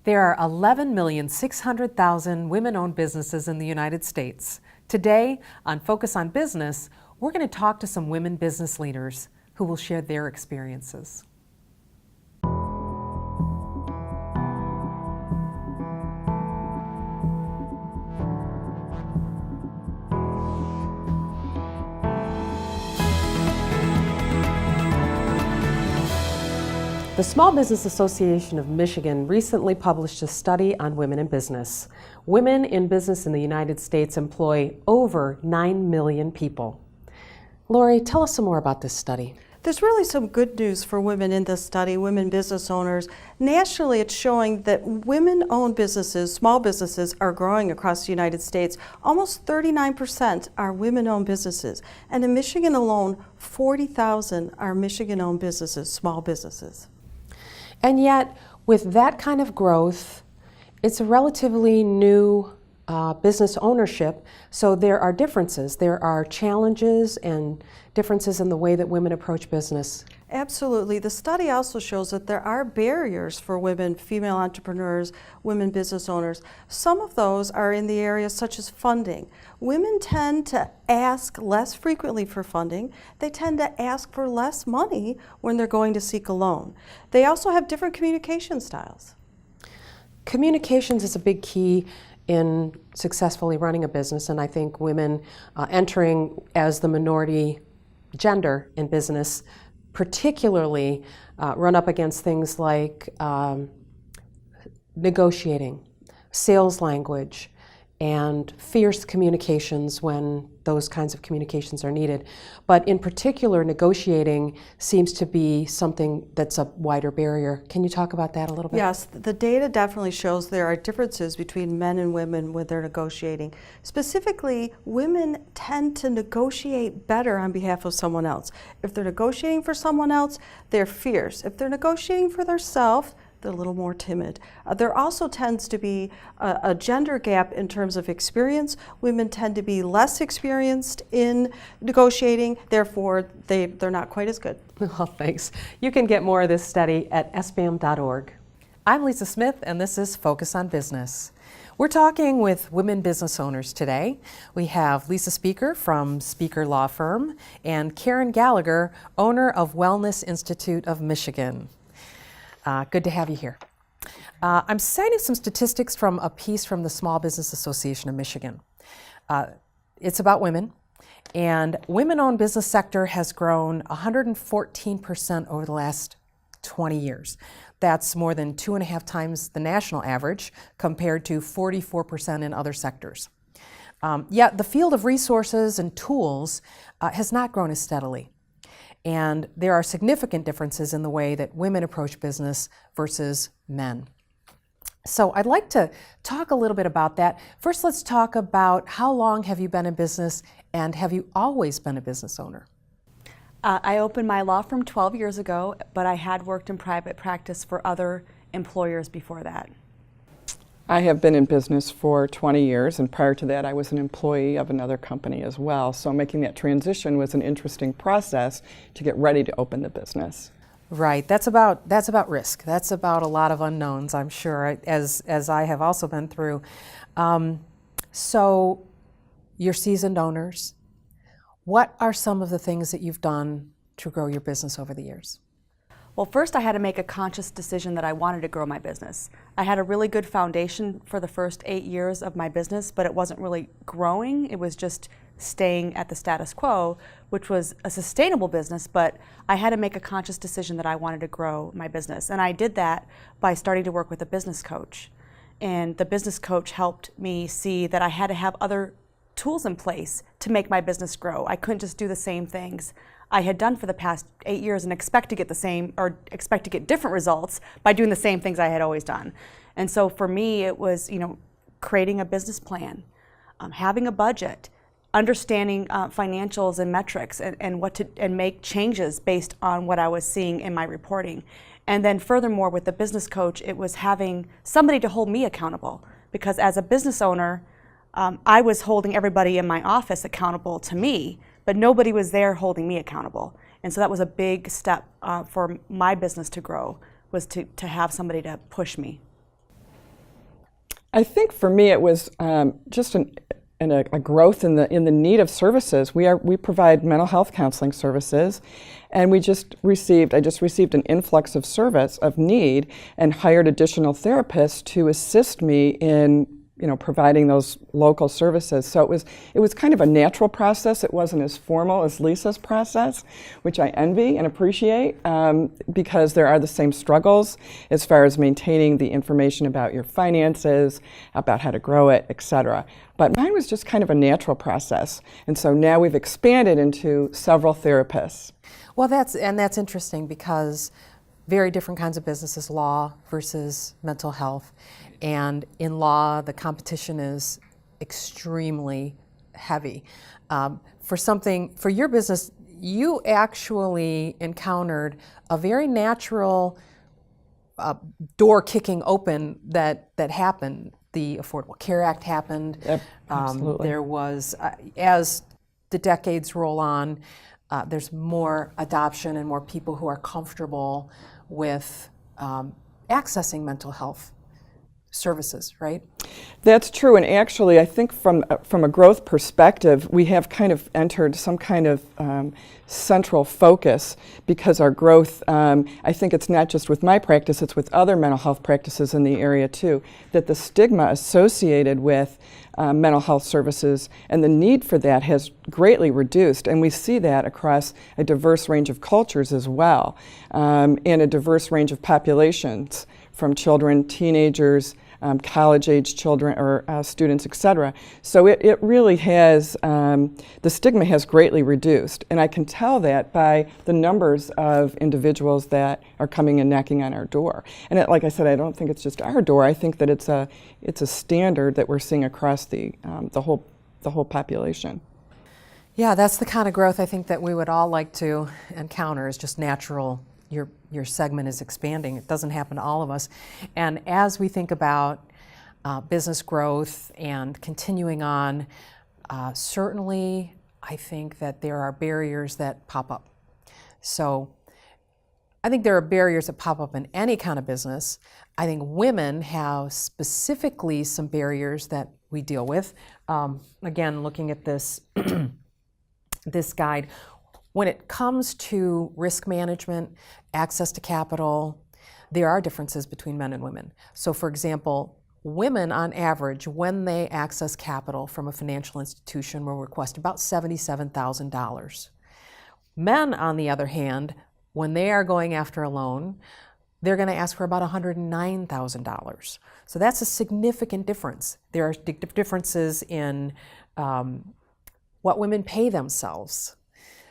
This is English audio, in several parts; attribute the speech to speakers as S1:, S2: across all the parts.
S1: There are 11,600,000 women-owned businesses in the United States. Today, on Focus on Business, we're going to talk to some women business leaders who will share their experiences. The Small Business Association of Michigan recently published a study on women in business. Women in business in the United States employ over 9 million people. Lori, tell us some more about this study.
S2: There's really some good news for women in this study, women business owners. Nationally, it's showing that women-owned businesses, small businesses, are growing across the United States. Almost 39% are women-owned businesses. And in Michigan alone, 40,000 are Michigan-owned businesses, small businesses.
S1: And yet, with that kind of growth, it's a relatively new business ownership, so there are differences. There are challenges and differences in the way that women approach business.
S2: Absolutely. The study also shows that there are barriers for women, female entrepreneurs, women business owners. Some of those are in the areas such as funding. Women tend to ask less frequently for funding. They tend to ask for less money when they're going to seek a loan. They also have different communication styles.
S1: Communications is a big key in successfully running a business, and I think women entering as the minority gender in business particularly run up against things like negotiating, sales language, and fierce communications when those kinds of communications are needed. But in particular, negotiating seems to be something that's a wider barrier. Can you talk about that a little bit?
S2: Yes, the data definitely shows there are differences between men and women when they're negotiating. Specifically, women tend to negotiate better on behalf of someone else. If they're negotiating for someone else, they're fierce. If they're negotiating for themselves, they're a little more timid. There also tends to be a gender gap in terms of experience. Women tend to be less experienced in negotiating, therefore they're not quite as good.
S1: Well, thanks. You can get more of this study at sbam.org. I'm Lisa Smith, and this is Focus on Business. We're talking with women business owners today. We have Lisa Speaker from Speaker Law Firm and Karen Gallagher, owner of Wellness Institute of Michigan. Good to have you here. I'm citing some statistics from a piece from the Small Business Association of Michigan. It's about women, and women-owned business sector has grown 114% over the last 20 years. That's more than 2.5 times the national average compared to 44% in other sectors. Yet the field of resources and tools has not grown as steadily. And there are significant differences in the way that women approach business versus men. So I'd like to talk a little bit about that. First, let's talk about how long have you been in business, and have you always been a business owner?
S3: I opened my law firm 12 years ago, but I had worked in private practice for other employers before that.
S4: I have been in business for 20 years, and prior to that I was an employee of another company as well. So making that transition was an interesting process to get ready to open the business.
S1: Right, that's about risk. That's about a lot of unknowns, I'm sure, as I have also been through. So you're seasoned owners. What are some of the things that you've done to grow your business over the years?
S3: Well, first I had to make a conscious decision that I wanted to grow my business. I had a really good foundation for the first 8 years of my business, but it wasn't really growing. It was just staying at the status quo, which was a sustainable business, but I had to make a conscious decision that I wanted to grow my business. And I did that by starting to work with a business coach. And the business coach helped me see that I had to have other tools in place to make my business grow. I couldn't just do the same things I had done for the past 8 years and expect to get the same, or expect to get different results by doing the same things I had always done. And so for me, it was, creating a business plan, having a budget, understanding financials and metrics, and make changes based on what I was seeing in my reporting. And then furthermore, with the business coach, it was having somebody to hold me accountable, because as a business owner, I was holding everybody in my office accountable to me, but nobody was there holding me accountable. And so that was a big step for my business to grow, was to have somebody to push me.
S4: I think for me it was just a growth in the need of services. We provide mental health counseling services, and I just received an influx of service of need and hired additional therapists to assist me in providing those local services. So it was kind of a natural process. It wasn't as formal as Lisa's process, which I envy and appreciate because there are the same struggles as far as maintaining the information about your finances, about how to grow it, etc. But mine was just kind of a natural process. And so now we've expanded into several therapists.
S1: Well, that's interesting because very different kinds of businesses, law versus mental health. And in law, the competition is extremely heavy. For your business, you actually encountered a very natural door kicking open that happened. The Affordable Care Act happened.
S4: Yep, absolutely.
S1: There was, as the decades roll on, there's more adoption and more people who are comfortable with accessing mental health services, right?
S4: That's true, and actually I think from a growth perspective, we have kind of entered some kind of central focus because our growth, I think it's not just with my practice, it's with other mental health practices in the area too, that the stigma associated with mental health services and the need for that has greatly reduced, and we see that across a diverse range of cultures as well, and a diverse range of populations, from children, teenagers, college-age children or students, etc. So it really has, the stigma has greatly reduced. And I can tell that by the numbers of individuals that are coming and knocking on our door. And like I said, I don't think it's just our door. I think that it's a standard that we're seeing across the whole population.
S1: Yeah, that's the kind of growth I think that we would all like to encounter, is just natural. Your segment is expanding. It doesn't happen to all of us. And as we think about business growth and continuing on, certainly I think that there are barriers that pop up. So I think there are barriers that pop up in any kind of business. I think women have specifically some barriers that we deal with. Again, looking at this, this guide, when it comes to risk management, access to capital, there are differences between men and women. So for example, women on average, when they access capital from a financial institution, will request about $77,000. Men, on the other hand, when they are going after a loan, they're going to ask for about $109,000. So that's a significant difference. There are differences in what women pay themselves.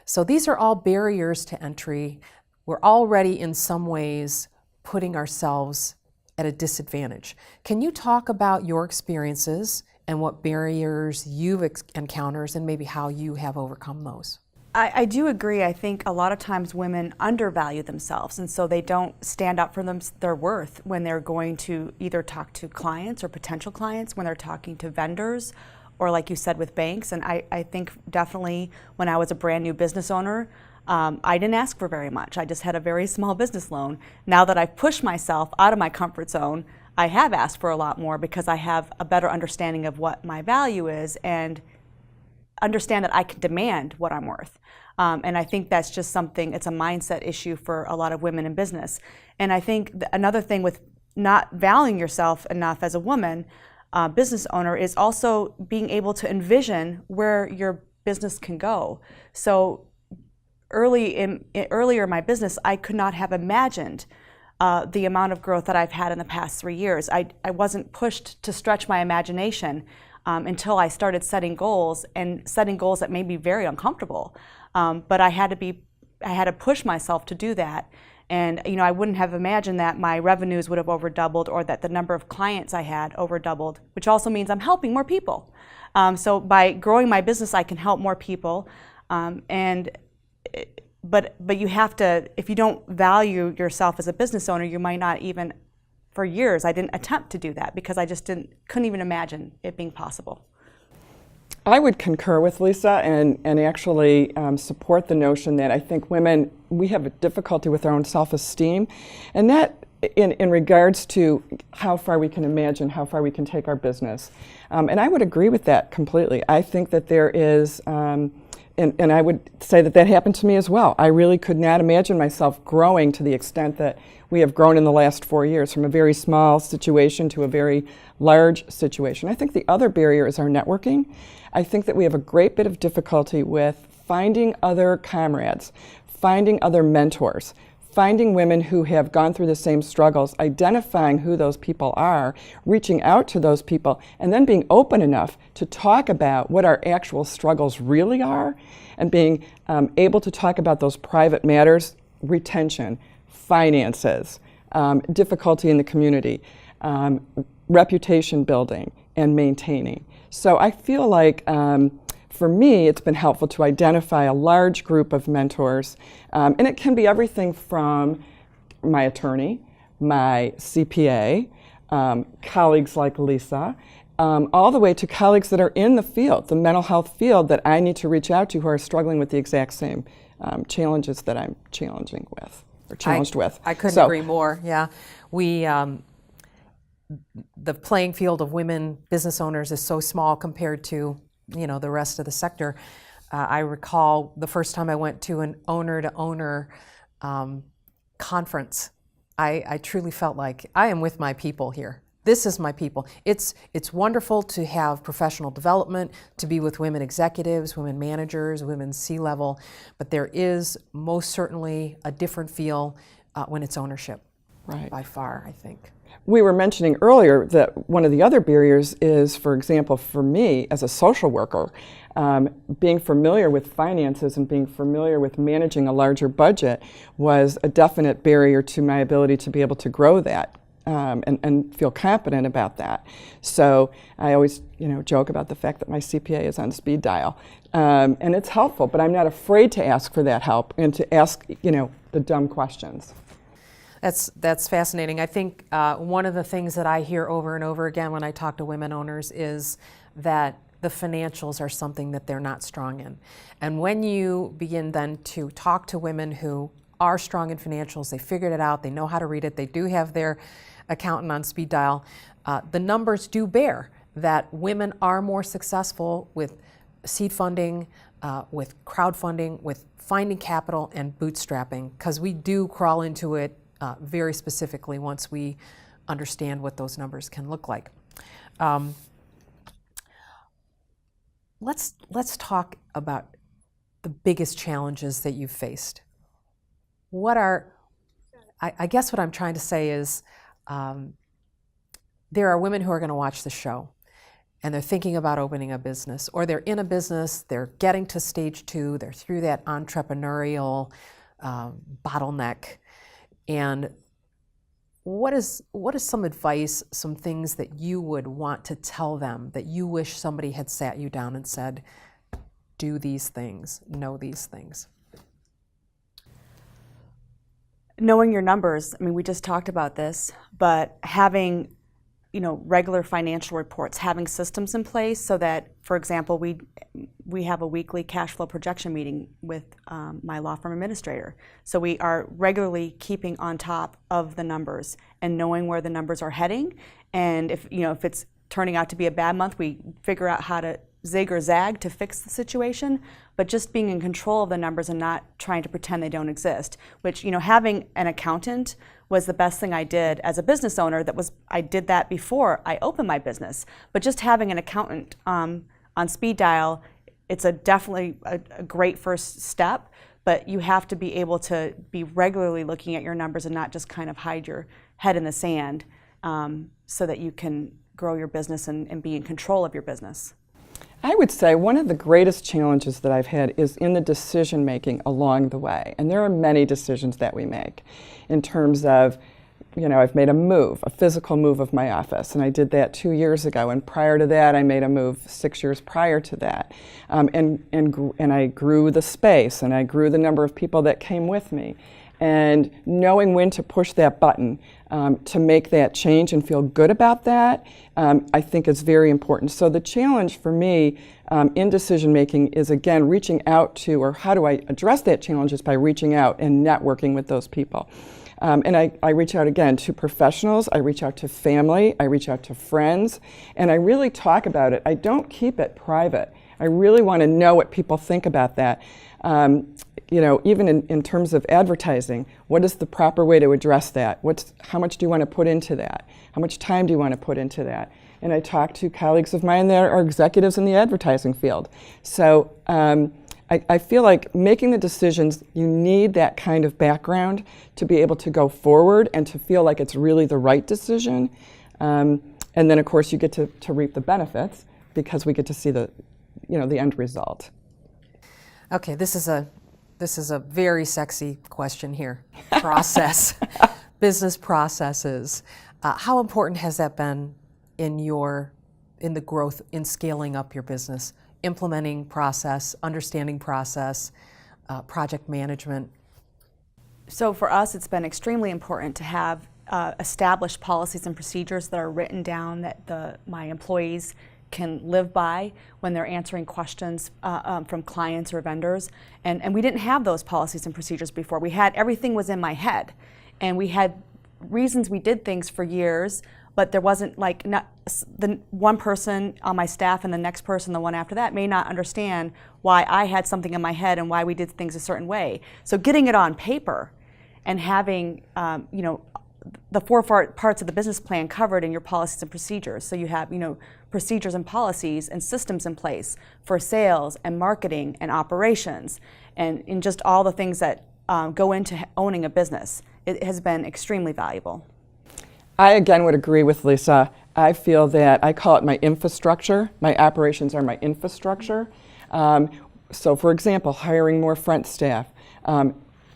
S1: So these are all barriers to entry. We're already in some ways putting ourselves at a disadvantage. Can you talk about your experiences and what barriers you've encountered and maybe how you have overcome those?
S3: I do agree. I think a lot of times women undervalue themselves, and so they don't stand up for their worth when they're going to either talk to clients or potential clients, when they're talking to vendors, or like you said, with banks. And I think definitely when I was a brand new business owner, I didn't ask for very much. I just had a very small business loan. Now that I've pushed myself out of my comfort zone, I have asked for a lot more because I have a better understanding of what my value is and understand that I can demand what I'm worth. And I think that's just something, it's a mindset issue for a lot of women in business. And I think another thing with not valuing yourself enough as a woman, business owner, is also being able to envision where your business can go. So earlier in my business, I could not have imagined the amount of growth that I've had in the past 3 years. I wasn't pushed to stretch my imagination until I started setting goals, and setting goals that made me very uncomfortable. But I had to push myself to do that. And I wouldn't have imagined that my revenues would have over doubled, or that the number of clients I had over doubled, which also means I'm helping more people. So by growing my business, I can help more people. But you have to, if you don't value yourself as a business owner, you might not even, for years, I didn't attempt to do that because I just couldn't even imagine it being possible.
S4: I would concur with Lisa and actually support the notion that I think women, we have a difficulty with our own self-esteem, and that in regards to how far we can imagine, how far we can take our business. And I would agree with that completely. I think that there is, and I would say that that happened to me as well. I really could not imagine myself growing to the extent that we have grown in the last 4 years, from a very small situation to a very large situation. I think the other barrier is our networking. I think that we have a great bit of difficulty with finding other comrades, finding other mentors, finding women who have gone through the same struggles, identifying who those people are, reaching out to those people, and then being open enough to talk about what our actual struggles really are, and being able to talk about those private matters, retention, finances, difficulty in the community, reputation building, and maintaining. So I feel like for me, it's been helpful to identify a large group of mentors, and it can be everything from my attorney, my CPA, colleagues like Lisa, all the way to colleagues that are in the field, the mental health field, that I need to reach out to who are struggling with the exact same challenges that I'm challenged with.
S1: I couldn't agree more. Yeah, the playing field of women business owners is so small compared to the rest of the sector. I recall the first time I went to an owner-to-owner conference. I truly felt like I am with my people here. This is my people. It's wonderful to have professional development, to be with women executives, women managers, women C-level, but there is most certainly a different feel when it's ownership.
S4: Right.
S1: By far, I think.
S4: We were mentioning earlier that one of the other barriers is, for example, for me as a social worker, being familiar with finances and being familiar with managing a larger budget was a definite barrier to my ability to be able to grow that and feel confident about that. So I always joke about the fact that my CPA is on speed dial. And it's helpful, but I'm not afraid to ask for that help and to ask the dumb questions.
S1: That's fascinating. I think one of the things that I hear over and over again when I talk to women owners is that the financials are something that they're not strong in. And when you begin then to talk to women who are strong in financials, they figured it out, they know how to read it, they do have their accountant on speed dial, the numbers do bear that women are more successful with seed funding, with crowdfunding, with finding capital and bootstrapping, because we do crawl into it very specifically once we understand what those numbers can look like. Let's talk about the biggest challenges that you've faced. I guess what I'm trying to say is there are women who are going to watch the show and they're thinking about opening a business, or they're in a business, they're getting to stage 2, they're through that entrepreneurial bottleneck. And what is some advice, some things that you would want to tell them that you wish somebody had sat you down and said, do these things, know these things?
S3: Knowing your numbers, I mean, we just talked about this, but having regular financial reports, having systems in place so that, for example, we have a weekly cash flow projection meeting with my law firm administrator. So we are regularly keeping on top of the numbers and knowing where the numbers are heading. And if it's turning out to be a bad month, we figure out how to zig or zag to fix the situation. But just being in control of the numbers and not trying to pretend they don't exist, which having an accountant was the best thing I did as a business owner. I did that before I opened my business. But just having an accountant on speed dial, it's definitely a great first step, but you have to be able to be regularly looking at your numbers and not just kind of hide your head in the sand so that you can grow your business and be in control of your business.
S4: I would say one of the greatest challenges that I've had is in the decision making along the way. And there are many decisions that we make in terms of, I've made a physical move of my office, and I did that 2 years ago. And prior to that, I made a move 6 years prior to that. And I grew the space, and I grew the number of people that came with me. And knowing when to push that button to make that change and feel good about that, I think is very important. So the challenge for me in decision making is, again, reaching out to, or how do I address that challenge, is by reaching out and networking with those people. And I reach out again to professionals, I reach out to family, I reach out to friends, and I really talk about it. I don't keep it private. I really want to know what people think about that. You know, even in terms of advertising, what is the proper way to address that? How much do you want to put into that? How much time do you want to put into that? And I talk to colleagues of mine that are executives in the advertising field. So I feel like making the decisions, you need that kind of background to be able to go forward and to feel like it's really the right decision. And then, of course, you get to reap the benefits because we get to see the end result.
S1: Okay, this is a very sexy question here. Process, business processes. How important has that been in the growth, in scaling up your business, implementing process, understanding process, project management?
S3: So for us, it's been extremely important to have established policies and procedures that are written down that my employees can live by when they're answering questions from clients or vendors. And we didn't have those policies and procedures before. Everything was in my head. And we had reasons we did things for years, but there wasn't the one person on my staff and the next person, the one after that, may not understand why I had something in my head and why we did things a certain way. So getting it on paper and having the four parts of the business plan covered in your policies and procedures. So you have procedures and policies and systems in place for sales and marketing and operations and in just all the things that go into owning a business. It has been extremely valuable.
S4: I again would agree with Lisa. I feel that I call it my infrastructure. My operations are my infrastructure. So for example, hiring more front staff,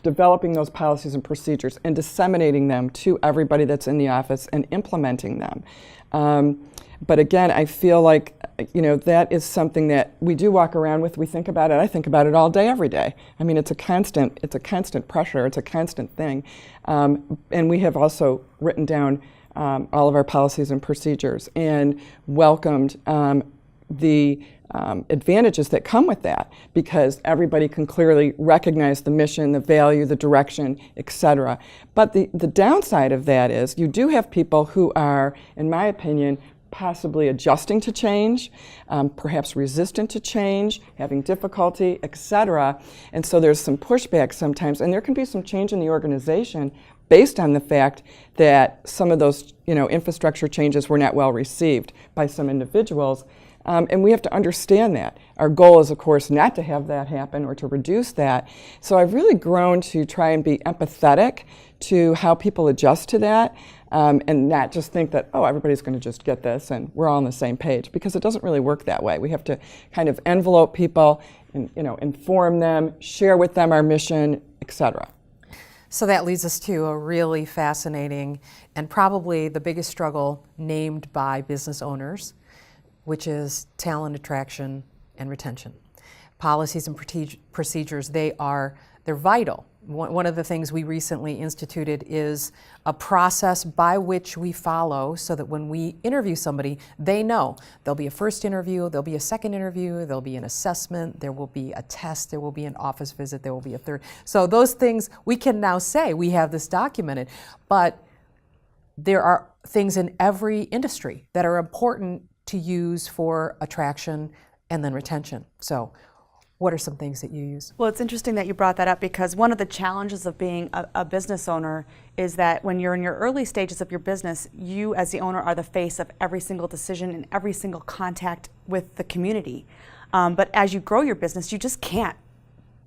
S4: developing those policies and procedures and disseminating them to everybody that's in the office and implementing them. But again, I feel like that is something that we do walk around with. We think about it. I think about it all day, every day. I mean, it's a constant pressure. It's a constant thing. And we have also written down all of our policies and procedures and welcomed the advantages that come with that, because everybody can clearly recognize the mission, the value, the direction, etc. But the downside of that is you do have people who are, in my opinion, possibly adjusting to change, perhaps resistant to change, having difficulty, etc. And so there's some pushback sometimes, and there can be some change in the organization based on the fact that some of those infrastructure changes were not well received by some individuals. And we have to understand that. Our goal is, of course, not to have that happen or to reduce that. So I've really grown to try and be empathetic to how people adjust to that, and not just think that, oh, everybody's going to just get this and we're all on the same page, because it doesn't really work that way. We have to kind of envelope people and inform them, share with them our mission, etc.
S1: So that leads us to a really fascinating and probably the biggest struggle named by business owners, which is talent attraction and retention. Policies and procedures, they're vital. One of the things we recently instituted is a process by which we follow so that when we interview somebody, they know there'll be a first interview, there'll be a second interview, there'll be an assessment, there will be a test, there will be an office visit, there will be a third. So those things we can now say, we have this documented, but there are things in every industry that are important to use for attraction and then retention. So what are some things that you use?
S3: Well, it's interesting that you brought that up, because one of the challenges of being a business owner is that when you're in your early stages of your business, you as the owner are the face of every single decision and every single contact with the community. But as you grow your business, you just can't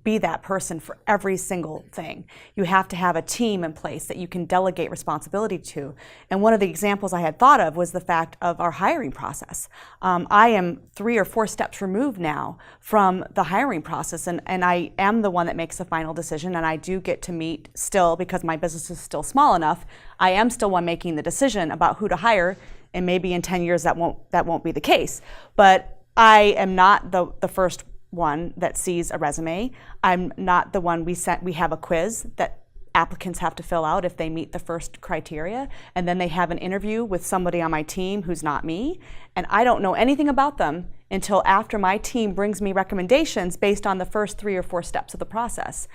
S3: be that person for every single thing. You have to have a team in place that you can delegate responsibility to. And one of the examples I had thought of was the fact of our hiring process. I am 3 or 4 steps removed now from the hiring process, and I am the one that makes the final decision, and I do get to meet still, because my business is still small enough, I am still one making the decision about who to hire, and maybe in 10 years that won't be the case. But I am not the first one that sees a resume. I'm not the one we have a quiz that applicants have to fill out if they meet the first criteria, and then they have an interview with somebody on my team who's not me, and I don't know anything about them until after my team brings me recommendations based on the first 3 or 4 steps of the process.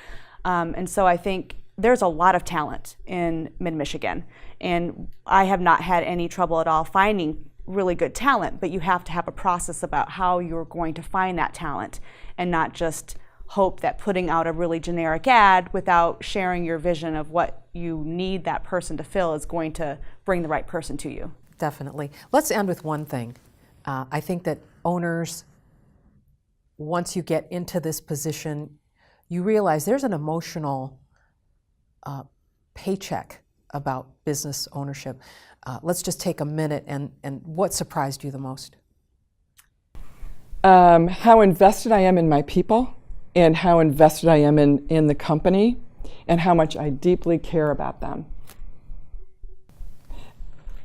S3: And so I think there's a lot of talent in Mid-Michigan, and I have not had any trouble at all finding really good talent, but you have to have a process about how you're going to find that talent and not just hope that putting out a really generic ad without sharing your vision of what you need that person to fill is going to bring the right person to you.
S1: Definitely. Let's end with one thing. I think that owners, once you get into this position, you realize there's an emotional paycheck about business ownership. Let's just take a minute and what surprised you the most?
S4: How invested I am in my people, and how invested I am in the company, and how much I deeply care about them.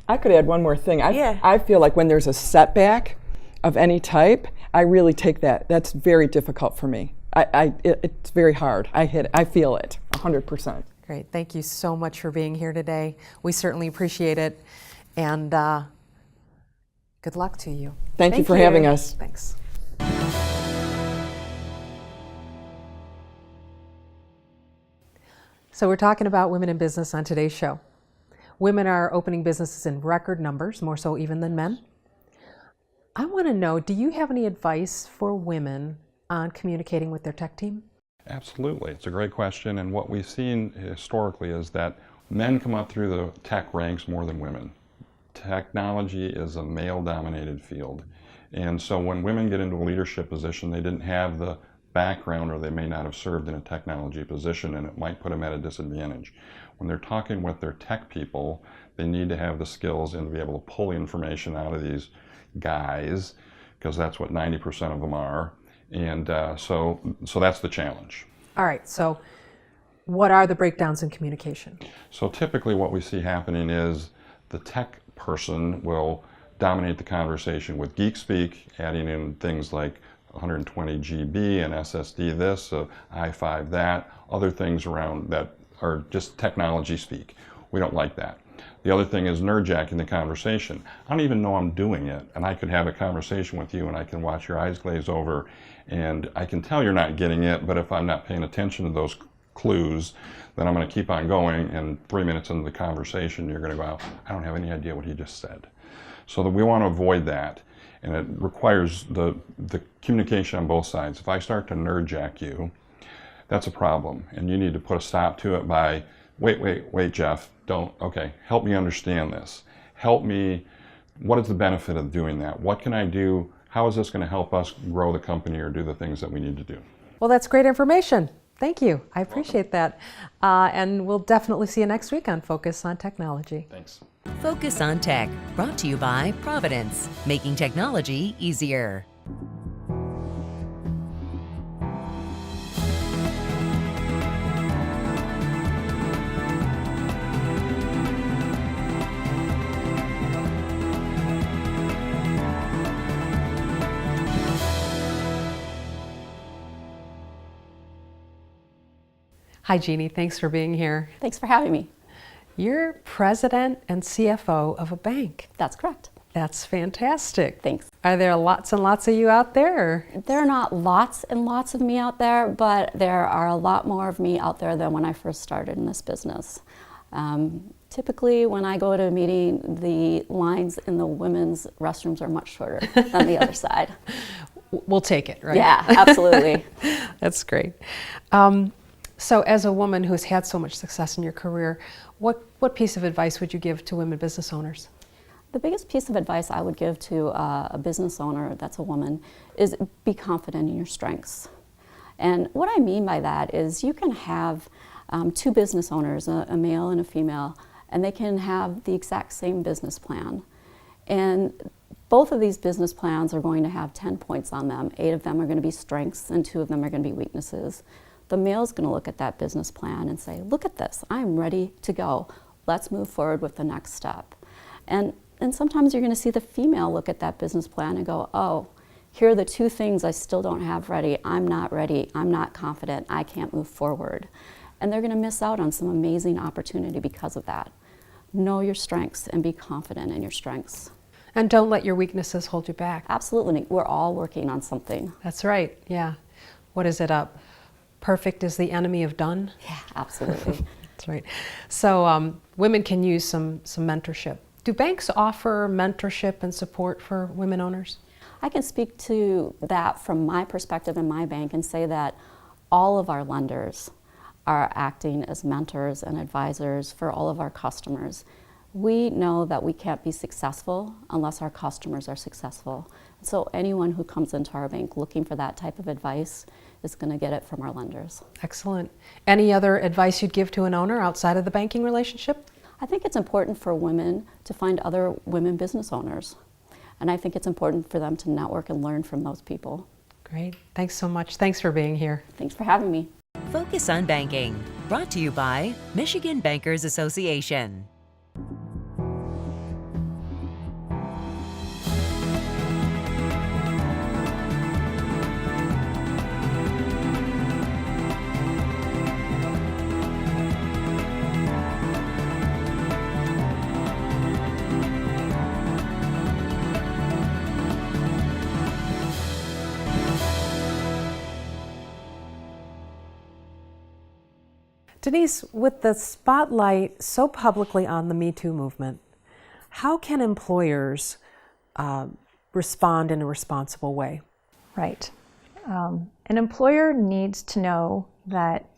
S4: I could add one more thing. I feel like when there's a setback of any type, I really take that. That's very difficult for me. It's very hard. I feel it 100%.
S1: Great. Thank you so much for being here today. We certainly appreciate it. And good luck to you.
S4: Thank you for having us.
S1: Thanks. So we're talking about women in business on today's show. Women are opening businesses in record numbers, more so even than men. I want to know, do you have any advice for women on communicating with their tech team?
S5: Absolutely. It's a great question, and what we've seen historically is that men come up through the tech ranks more than women. Technology is a male-dominated field, and so when women get into a leadership position, they didn't have the background, or they may not have served in a technology position, and it might put them at a disadvantage. When they're talking with their tech people, they need to have the skills and to be able to pull information out of these guys, because that's what 90% of them are. And so that's the challenge.
S1: All right, so what are the breakdowns in communication?
S5: So typically what we see happening is the tech person will dominate the conversation with geek speak, adding in things like 120 GB and SSD this, i5 that, other things around that are just technology speak. We don't like that. The other thing is nerdjacking the conversation. I don't even know I'm doing it, and I could have a conversation with you and I can watch your eyes glaze over and I can tell you're not getting it, but if I'm not paying attention to those clues, then I'm going to keep on going, and 3 minutes into the conversation you're going to go, I don't have any idea what he just said. So that we want to avoid that, and it requires the communication on both sides. If I start to nerdjack you, that's a problem, and you need to put a stop to it by, wait, Jeff, okay, help me understand this. Help me, what is the benefit of doing that? What can I do? How is this going to help us grow the company or do the things that we need to do?
S1: Well, that's great information. Thank you. I appreciate that. And we'll definitely see you next week on Focus on Technology.
S5: Thanks.
S6: Focus on Tech, brought to you by Providence, making technology easier.
S1: Hi, Jeannie. Thanks for being here.
S7: Thanks for having me.
S1: You're president and CFO of a bank.
S7: That's correct.
S1: That's fantastic.
S7: Thanks.
S1: Are there lots and lots of you out there?
S7: There are not lots and lots of me out there, but there are a lot more of me out there than when I first started in this business. Typically, when I go to a meeting, the lines in the women's restrooms are much shorter than the other side.
S1: We'll take it, right?
S7: Yeah, absolutely.
S1: That's great. So as a woman who's had so much success in your career, what piece of advice would you give to women business owners?
S7: The biggest piece of advice I would give to a business owner that's a woman is be confident in your strengths. And what I mean by that is you can have two business owners, a male and a female, and they can have the exact same business plan. And both of these business plans are going to have 10 points on them. 8 of them are going to be strengths and 2 of them are going to be weaknesses. The male's going to look at that business plan and say, look at this, I'm ready to go. Let's move forward with the next step. And sometimes you're going to see the female look at that business plan and go, oh, here are the 2 things I still don't have ready. I'm not confident, I can't move forward. And they're going to miss out on some amazing opportunity because of that. Know your strengths and be confident in your strengths.
S1: And don't let your weaknesses hold you back.
S7: Absolutely, we're all working on something.
S1: That's right, yeah. What is it up? Perfect is the enemy of done?
S7: Yeah, absolutely.
S1: That's right. So women can use some mentorship. Do banks offer mentorship and support for women owners?
S7: I can speak to that from my perspective in my bank and say that all of our lenders are acting as mentors and advisors for all of our customers. We know that we can't be successful unless our customers are successful. So anyone who comes into our bank looking for that type of advice is going to get it from our lenders.
S1: Excellent. Any other advice you'd give to an owner outside of the banking relationship?
S7: I think it's important for women to find other women business owners. And I think it's important for them to network and learn from those people.
S1: Great. Thanks so much. Thanks for being here.
S7: Thanks for having me.
S6: Focus on Banking, brought to you by Michigan Bankers Association.
S1: Denise, with the spotlight so publicly on the Me Too movement, how can employers respond in a responsible way?
S8: Right. An employer needs to know that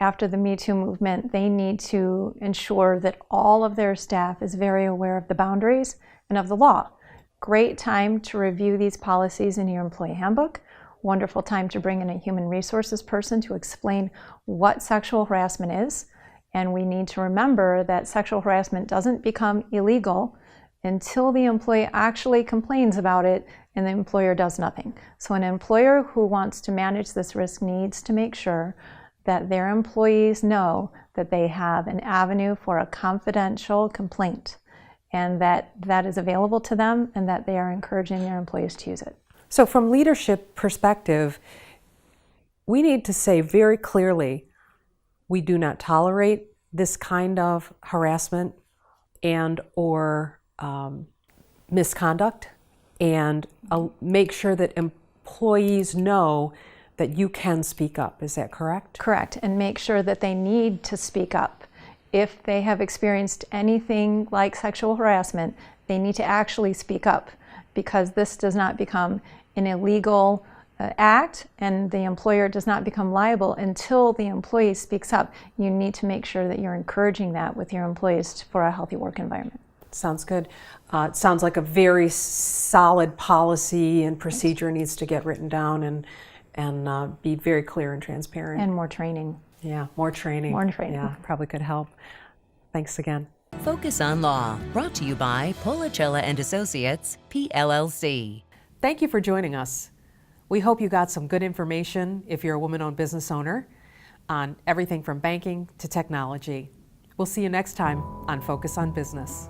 S8: after the Me Too movement, they need to ensure that all of their staff is very aware of the boundaries and of the law. Great time to review these policies in your employee handbook. Wonderful time to bring in a human resources person to explain what sexual harassment is. And we need to remember that sexual harassment doesn't become illegal until the employee actually complains about it and the employer does nothing. So an employer who wants to manage this risk needs to make sure that their employees know that they have an avenue for a confidential complaint and that that is available to them and that they are encouraging their employees to use it.
S1: So from leadership perspective, we need to say very clearly, we do not tolerate this kind of harassment and or misconduct, and make sure that employees know that you can speak up. Is that correct?
S8: Correct, and make sure that they need to speak up. If they have experienced anything like sexual harassment, they need to actually speak up, because this does not become an illegal act and the employer does not become liable until the employee speaks up. You need to make sure that you're encouraging that with your employees for a healthy work environment.
S1: Sounds good. It sounds like a very solid policy and procedure needs to get written down and be very clear and transparent.
S8: And more training.
S1: Yeah, more training.
S8: More training.
S1: Yeah, probably could help. Thanks again.
S6: Focus on Law, brought to you by Policella and Associates, PLLC.
S1: Thank you for joining us. We hope you got some good information if you're a woman-owned business owner on everything from banking to technology. We'll see you next time on Focus on Business.